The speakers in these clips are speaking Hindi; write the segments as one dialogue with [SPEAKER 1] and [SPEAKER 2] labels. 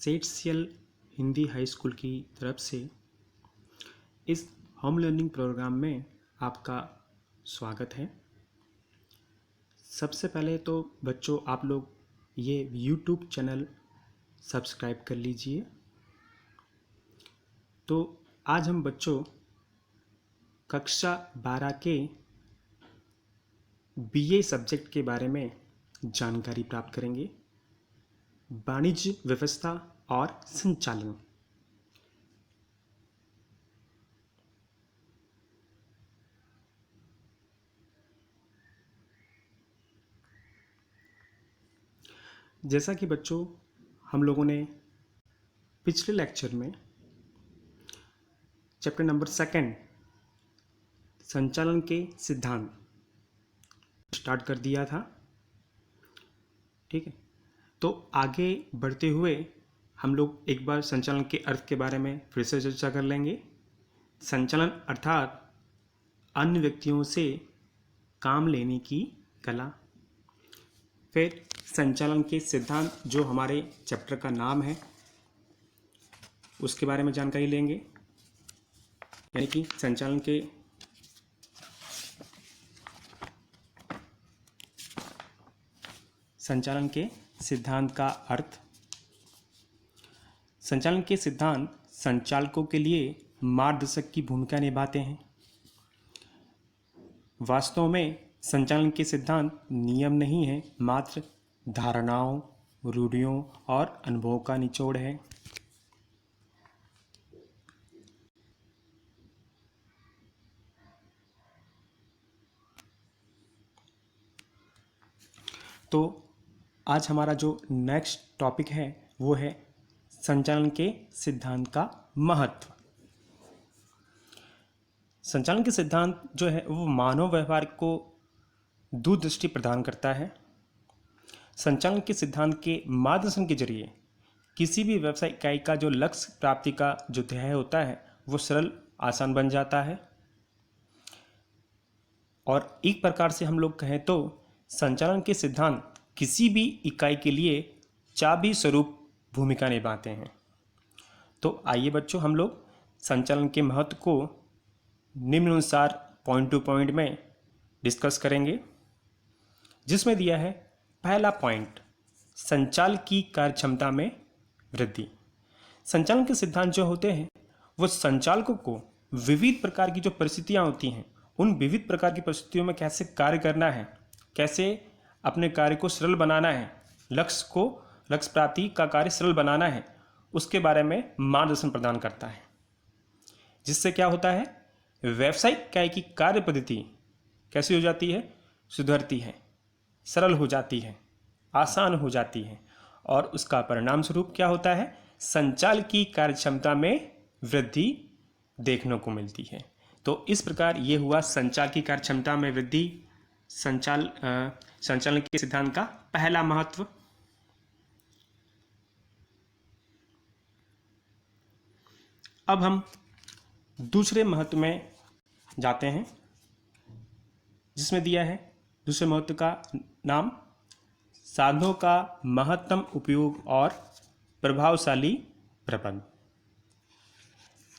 [SPEAKER 1] सेट्सियल हिंदी हाई स्कूल की तरफ से इस होम लर्निंग प्रोग्राम में आपका स्वागत है। सबसे पहले तो बच्चों आप लोग ये यूट्यूब चैनल सब्सक्राइब कर लीजिए। तो आज हम बच्चों कक्षा 12 के बीए सब्जेक्ट के बारे में जानकारी प्राप्त करेंगे। वाणिज्य व्यवस्था और संचालन। जैसा कि बच्चों हम लोगों ने पिछले लेक्चर में चैप्टर नंबर 2 संचालन के सिद्धांत स्टार्ट कर दिया था, ठीक है। तो आगे बढ़ते हुए हम लोग एक बार संचालन के अर्थ के बारे में फिर से चर्चा कर लेंगे। संचालन अर्थात अन्य व्यक्तियों से काम लेने की कला। फिर संचालन के सिद्धांत जो हमारे चैप्टर का नाम है उसके बारे में जानकारी लेंगे, यानी कि संचालन के सिद्धांत का अर्थ। संचालन के सिद्धांत संचालकों के लिए मार्गदर्शक की भूमिका निभाते हैं। वास्तव में संचालन के सिद्धांत नियम नहीं है, मात्र धारणाओं, रूढ़ियों और अनुभवों का निचोड़ है। तो आज हमारा जो नेक्स्ट टॉपिक है वो है संचालन के सिद्धांत का महत्व। संचालन के सिद्धांत जो है वो मानव व्यवहार को दूरदृष्टि प्रदान करता है। संचालन के सिद्धांत के मार्गदर्शन के जरिए किसी भी व्यवसाय इकाई का जो लक्ष्य प्राप्ति का जो ध्येय होता है वो सरल आसान बन जाता है। और एक प्रकार से हम लोग कहें तो संचालन के सिद्धांत किसी भी इकाई के लिए चाबी स्वरूप भूमिका निभाते हैं। तो आइए बच्चों हम लोग संचालन के महत्व को निम्नानुसार पॉइंट टू पॉइंट में डिस्कस करेंगे, जिसमें दिया है पहला पॉइंट, संचाल की कार्यक्षमता में वृद्धि। संचालन के सिद्धांत जो होते हैं वो संचालकों को विविध प्रकार की जो परिस्थितियां होती हैं उन विविध प्रकार की परिस्थितियों में कैसे कार्य करना है, कैसे अपने कार्य को सरल बनाना है, लक्ष्य प्राप्ति का कार्य सरल बनाना है, उसके बारे में मार्गदर्शन प्रदान करता है। जिससे क्या होता है, व्यावसायिक इकाई की कार्य पद्धति कैसी हो जाती है, सुधरती है, सरल हो जाती है, आसान हो जाती है, और उसका परिणाम स्वरूप क्या होता है, संचाल की कार्यक्षमता में वृद्धि देखने को मिलती है। तो इस प्रकार ये हुआ संचाल की कार्यक्षमता में वृद्धि, संचालन के सिद्धांत का पहला महत्व। अब हम दूसरे महत्व में जाते हैं, जिसमें दिया है दूसरे महत्व का नाम साधनों का महत्तम उपयोग और प्रभावशाली प्रबंधन।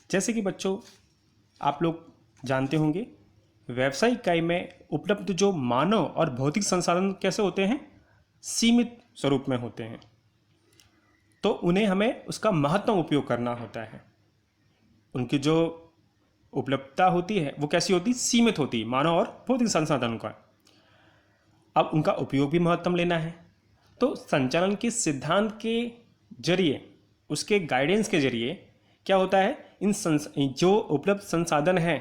[SPEAKER 1] जैसे कि बच्चों आप लोग जानते होंगे, व्यावसायिक इकाई में उपलब्ध जो मानव और भौतिक संसाधन कैसे होते हैं, सीमित स्वरूप में होते हैं। तो उन्हें हमें उसका महत्तम उपयोग करना होता है। उनकी जो उपलब्धता होती है वो कैसी होती, सीमित होती, मानव और भौतिक संसाधनों का। अब उनका उपयोग भी महत्तम लेना है। तो संचालन के सिद्धांत के जरिए, उसके गाइडेंस के जरिए क्या होता है, जो उपलब्ध संसाधन हैं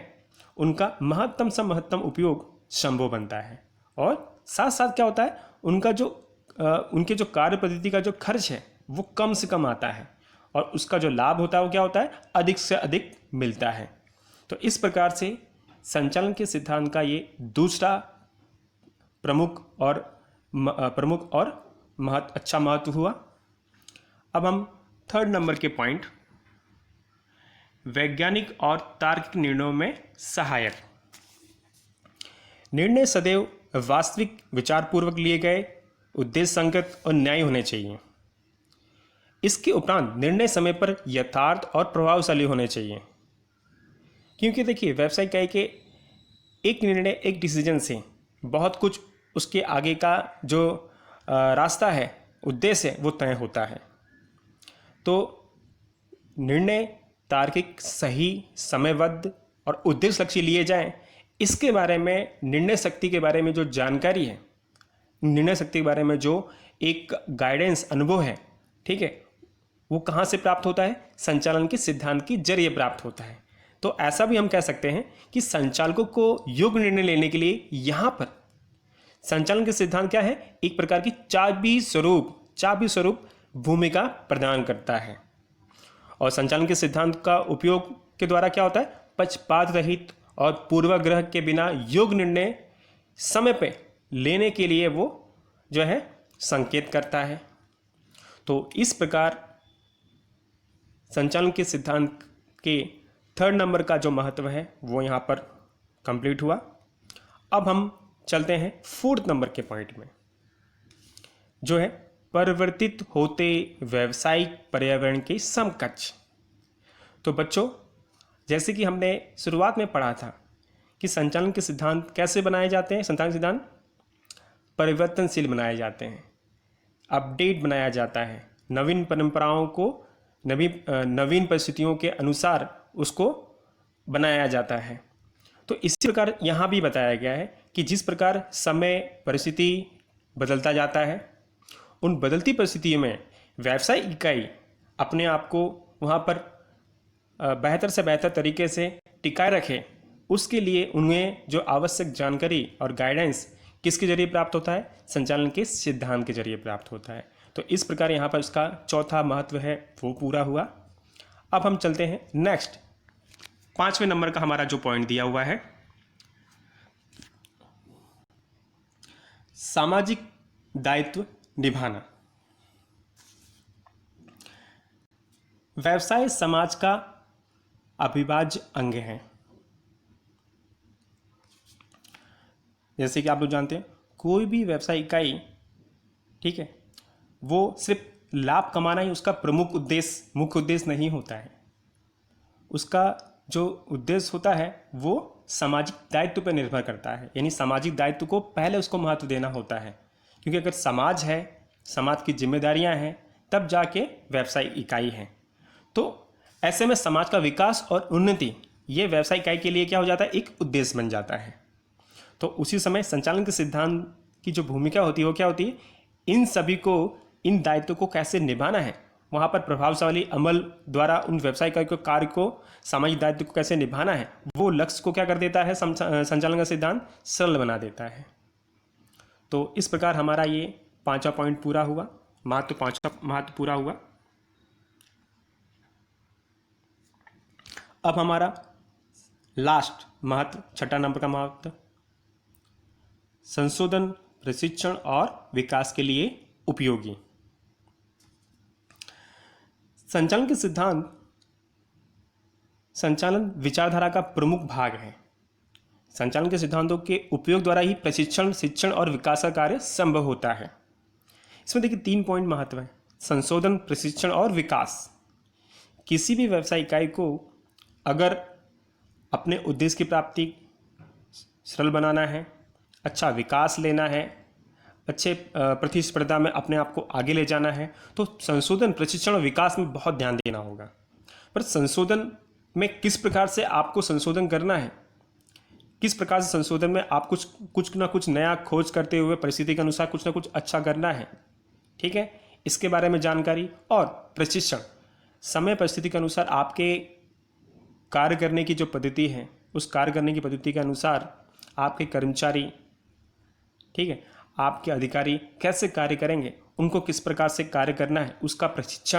[SPEAKER 1] उनका महत्तम से महत्तम उपयोग संभव बनता है। और साथ साथ क्या होता है, उनके जो कार्य पद्धति का जो खर्च है वो कम से कम आता है, और उसका जो लाभ होता है वो क्या होता है, अधिक से अधिक मिलता है। तो इस प्रकार से संचालन के सिद्धांत का ये दूसरा प्रमुख और अच्छा महत्व हुआ। अब हम थर्ड नंबर के पॉइंट, वैज्ञानिक और तार्किक निर्णयों में सहायक। निर्णय सदैव वास्तविक विचारपूर्वक लिए गए, उद्देश्य संगत और न्यायी होने चाहिए। इसके उपरांत निर्णय समय पर यथार्थ और प्रभावशाली होने चाहिए। क्योंकि देखिए व्यवसाय इकाई के एक निर्णय, एक डिसीजन से बहुत कुछ उसके आगे का जो रास्ता है, उद्देश्य है, वो तय होता है। तो निर्णय तार्किक, सही, समयबद्ध और उद्देश्य लक्ष्य लिए जाएं, इसके बारे में, निर्णय शक्ति के बारे में जो जानकारी है, निर्णय शक्ति के बारे में जो एक गाइडेंस, अनुभव है, ठीक है, वो कहाँ से प्राप्त होता है? संचालन के सिद्धांत के जरिए प्राप्त होता है। तो ऐसा भी हम कह सकते हैं कि संचालकों को योग्य निर्णय लेने के लिए यहाँ पर संचालन के सिद्धांत क्या है? एक प्रकार की चाबी स्वरूप भूमिका प्रदान करता है। और संचालन के सिद्धांत का उपयोग के द्वारा क्या होता है? पक्षपात रहित और पूर्वाग्रह के बिना योग्य निर्णय समय पे लेने के लिए वो जो है संकेत करता है। तो इस प्रकार संचालन के सिद्धांत के 3rd नंबर का जो महत्व है वो यहाँ पर कंप्लीट हुआ। अब हम चलते हैं 4th नंबर के पॉइंट में, जो है परिवर्तित होते व्यावसायिक पर्यावरण के समकक्ष। तो बच्चों, जैसे कि हमने शुरुआत में पढ़ा था कि संचालन के सिद्धांत कैसे बनाए जाते हैं। संचालन सिद्धांत परिवर्तनशील बनाए जाते हैं, अपडेट बनाया जाता है, नवीन परंपराओं को नवीन परिस्थितियों के अनुसार उसको बनाया जाता है। तो इसी प्रकार यहाँ भी बताया गया है कि जिस प्रकार समय, परिस्थिति बदलता जाता है, उन बदलती परिस्थितियों में व्यवसाय इकाई अपने आप को वहाँ पर बेहतर से बेहतर तरीके से टिकाए रखे, उसके लिए उन्हें जो आवश्यक जानकारी और गाइडेंस किसके जरिए प्राप्त होता है? संचालन के सिद्धांत के जरिए प्राप्त होता है। तो इस प्रकार यहाँ पर इसका चौथा महत्व है वो पूरा हुआ। अब हम चलते हैं नेक्स्ट 5वें नंबर का हमारा जो पॉइंट दिया हुआ है, सामाजिक दायित्व निभाना। व्यवसाय समाज का अविभाज्य अंग है। जैसे कि आप लोग जानते हैं, कोई भी व्यवसाय इकाई, ठीक है, वो सिर्फ लाभ कमाना ही उसका प्रमुख उद्देश्य, मुख्य उद्देश्य नहीं होता है। उसका जो उद्देश्य होता है वो सामाजिक दायित्व पर निर्भर करता है। यानी सामाजिक दायित्व को पहले उसको महत्व देना होता है, क्योंकि अगर समाज है, समाज की जिम्मेदारियां हैं, तब जाके व्यवसाय इकाई है। तो ऐसे में समाज का विकास और उन्नति, ये व्यवसाय इकाई के लिए क्या हो जाता है? एक उद्देश्य बन जाता है। तो उसी समय संचालन के सिद्धांत की जो भूमिका होती है वो क्या होती है? इन सभी को, इन दायित्वों को कैसे निभाना है, वहाँ पर प्रभावशाली अमल द्वारा उन व्यवसाय इकाई को कार्य को, सामाजिक दायित्व को कैसे निभाना है, वो लक्ष्य को क्या कर देता है? संचालन का सिद्धांत सरल बना देता है। तो इस प्रकार हमारा ये 5वां पॉइंट पूरा हुआ, महत्व पूरा हुआ। अब हमारा लास्ट महत्व, 6ठा नंबर का महत्व, संशोधन, प्रशिक्षण और विकास के लिए उपयोगी। संचालन के सिद्धांत संचालन विचारधारा का प्रमुख भाग है। संचालन के सिद्धांतों के उपयोग द्वारा ही प्रशिक्षण, शिक्षण और विकास का कार्य संभव होता है। इसमें देखिए 3 पॉइंट महत्व है: संशोधन, प्रशिक्षण और विकास। किसी भी व्यवसाय इकाई को अगर अपने उद्देश्य की प्राप्ति सरल बनाना है, अच्छा विकास लेना है, अच्छे प्रतिस्पर्धा में अपने आप को आगे ले जाना है, तो संशोधन, प्रशिक्षण और विकास में बहुत ध्यान देना होगा। पर संशोधन में किस प्रकार से आपको संशोधन करना है, किस प्रकार से संशोधन में आप कुछ ना कुछ नया खोज करते हुए परिस्थिति के अनुसार कुछ ना कुछ अच्छा करना है, ठीक है, इसके बारे में जानकारी। और प्रशिक्षण, समय परिस्थिति के अनुसार आपके कार्य करने की जो पद्धति है, उस कार्य करने की पद्धति के अनुसार आपके कर्मचारी, ठीक है, आपके अधिकारी कैसे कार्य करेंगे, उनको किस प्रकार से कार्य करना है, उसका प्रशिक्षण